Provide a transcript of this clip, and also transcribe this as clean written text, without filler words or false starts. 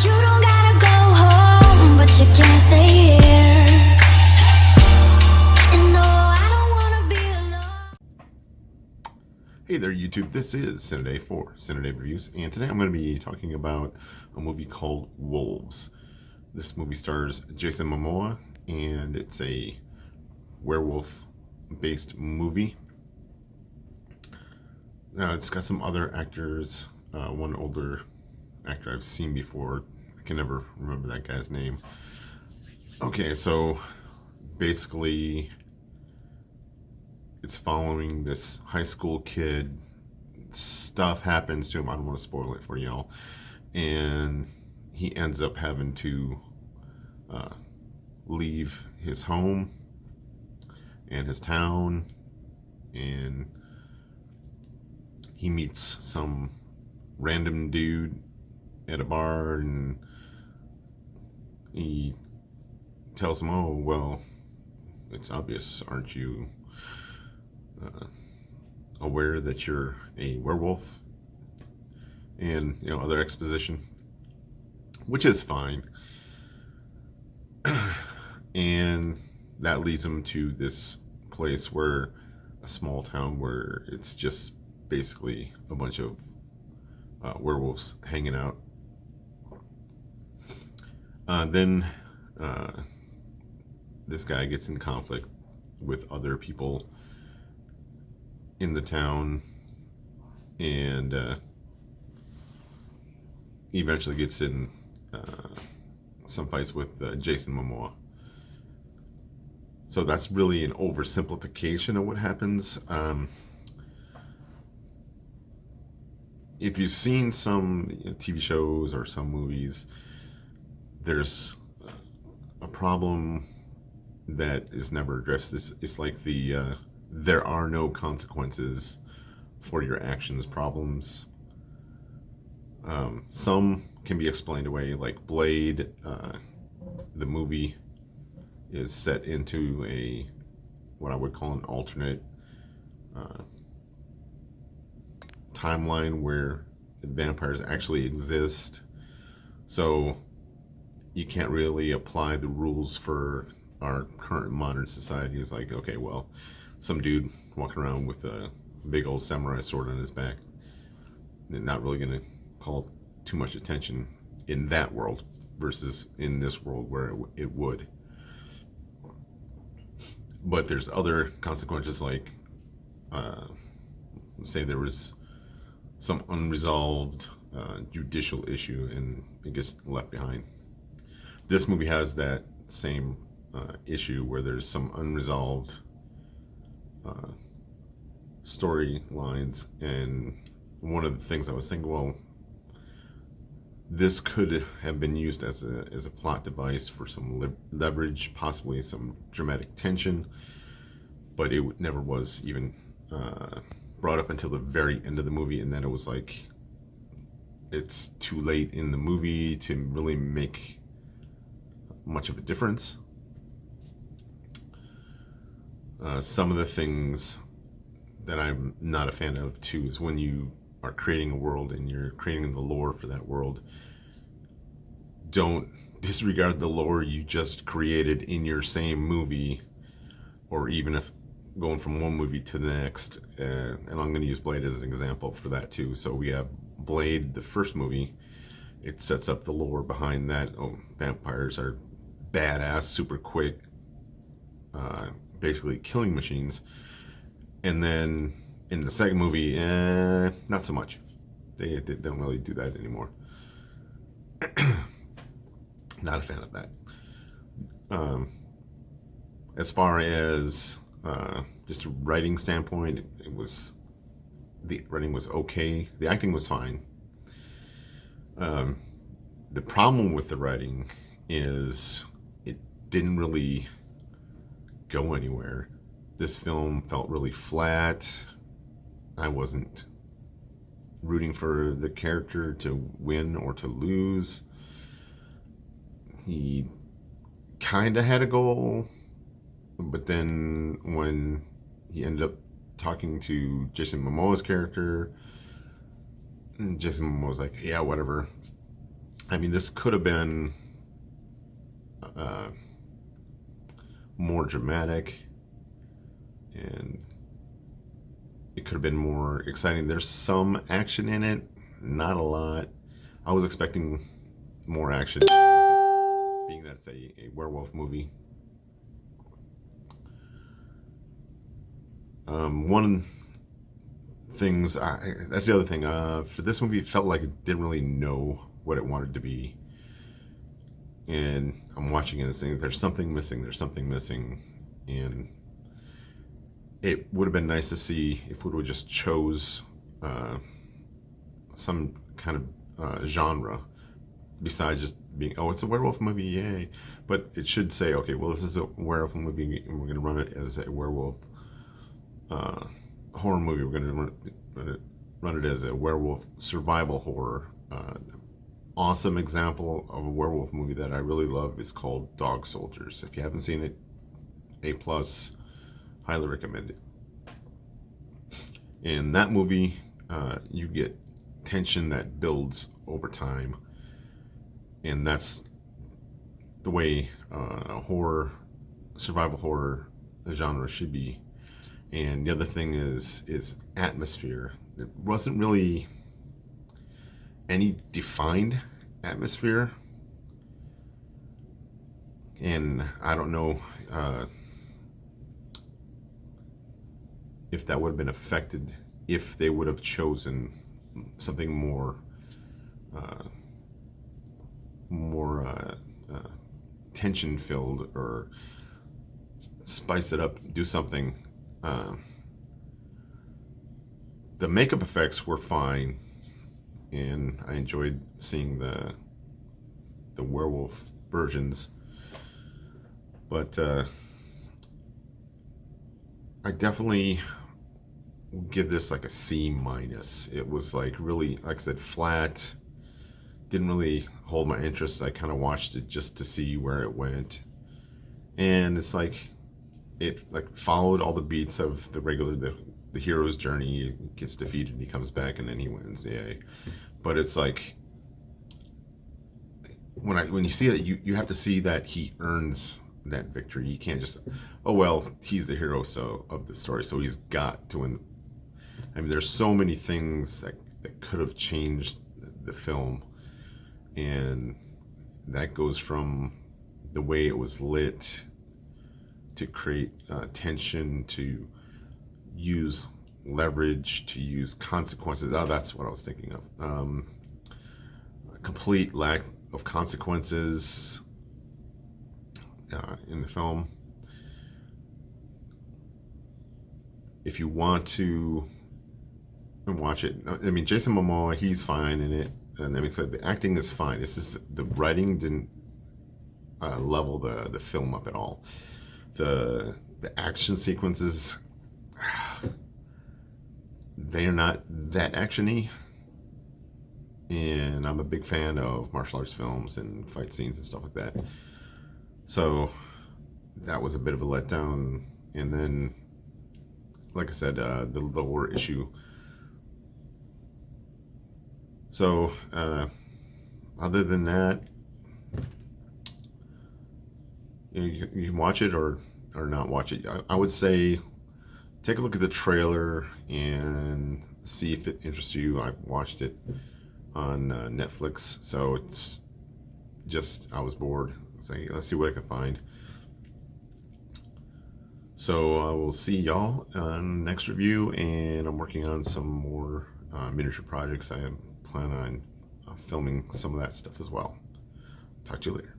You don't gotta go home, but you can't stay here. And no, I don't wanna be alone. Hey there, YouTube. This is Cine for Cine Reviews, and today I'm going to be talking about a movie called Wolves. This movie stars Jason Momoa, and it's a werewolf-based movie. Now, it's got some other actors. One older actor I've seen before. I can never remember that guy's name. Okay, so basically it's following this high school kid. Stuff happens to him. I don't want to spoil it for y'all. And he ends up having to leave his home and his town, and he meets some random dude at a bar, and he tells him, "Oh, well, it's obvious, aren't you aware that you're a werewolf?" And other exposition, which is fine. And that leads him to this place where a small town where it's just basically a bunch of werewolves hanging out. Then this guy gets in conflict with other people in the town, and eventually gets in some fights with Jason Momoa. So that's really an oversimplification of what happens. If you've seen some TV shows or some movies, there's a problem that is never addressed. It's like the there are no consequences for your actions problems. Some can be explained away, like Blade. The movie is set into what I would call an alternate timeline where vampires actually exist. So you can't really apply the rules for our current modern society. It's like, okay, well, some dude walking around with a big old samurai sword on his back, they're not really going to call too much attention in that world versus in this world where it would. But there's other consequences, like say there was some unresolved judicial issue and it gets left behind. This movie has that same issue where there's some unresolved storylines, and one of the things I was thinking, well, this could have been used as a plot device for some leverage, possibly some dramatic tension, but it never was even brought up until the very end of the movie, and then it was like it's too late in the movie to really make much of a difference. Some of the things that I'm not a fan of too is when you are creating a world and you're creating the lore for that world, don't disregard the lore you just created in your same movie, or even if going from one movie to the next. And I'm going to use Blade as an example for that too. So we have Blade, the first movie. It sets up the lore behind that. Oh, vampires are badass, super quick, basically killing machines. And then in the second movie, not so much. They don't really do that anymore. Not a fan of that. As far as just a writing standpoint, the writing was okay. The acting was fine. The problem with the writing is it didn't really go anywhere. This film felt really flat. I wasn't rooting for the character to win or to lose. He kind of had a goal, but then when he ended up talking to Jason Momoa's character, and Jason Momoa's like, yeah, whatever. I mean, this could have been uh, more dramatic, and it could have been more exciting. There's some action in it, not a lot. I was expecting more action, being that it's a werewolf movie. One things that's the other thing. For this movie, it felt like it didn't really know what it wanted to be, and I'm watching it and saying, "There's something missing. There's something missing," and it would have been nice to see if we would have just chose uh, some kind of genre besides just being, oh, it's a werewolf movie, yay. But it should say, okay, well, this is a werewolf movie, and we're going to run it as a werewolf uh, horror movie. We're going to run it as a werewolf survival horror. Awesome example of a werewolf movie that I really love is called Dog Soldiers. If you haven't seen it, A+, highly recommend it. In that movie, you get tension that builds over time, and that's the way a horror, survival horror genre should be. And the other thing is atmosphere. It wasn't really any defined atmosphere, and I don't know if that would have been affected if they would have chosen something more tension filled, or spice it up, do something. The makeup effects were fine, and I enjoyed seeing the werewolf versions, but I definitely give this like a C minus. It was like really, like I said, flat. Didn't really hold my interest. I kind of watched it just to see where it went, and it's like it like followed all the beats of the regular the hero's journey. He gets defeated, he comes back, and then he wins. Yay! But it's like when you see that, you have to see that he earns that victory. You can't just, oh well, he's the hero so of the story, so he's got to win. I mean, there's so many things that could have changed the film, and that goes from the way it was lit to create tension, to use leverage, to use consequences. Oh, that's what I was thinking of. A complete lack of consequences in the film. If you want to watch it, I mean, Jason Momoa, he's fine in it, and I mean, so the acting is fine. It's just the writing didn't level the film up at all. The action sequences, they're not that actiony, and I'm a big fan of martial arts films and fight scenes and stuff like that. So that was a bit of a letdown. And then, like I said, the lower issue. So other than that, you can watch it or not watch it. I would say take a look at the trailer and see if it interests you. I watched it on Netflix, so it's just, I was bored. I was like, let's see what I can find. So I will see y'all on the next review, and I'm working on some more miniature projects. I plan on filming some of that stuff as well. Talk to you later.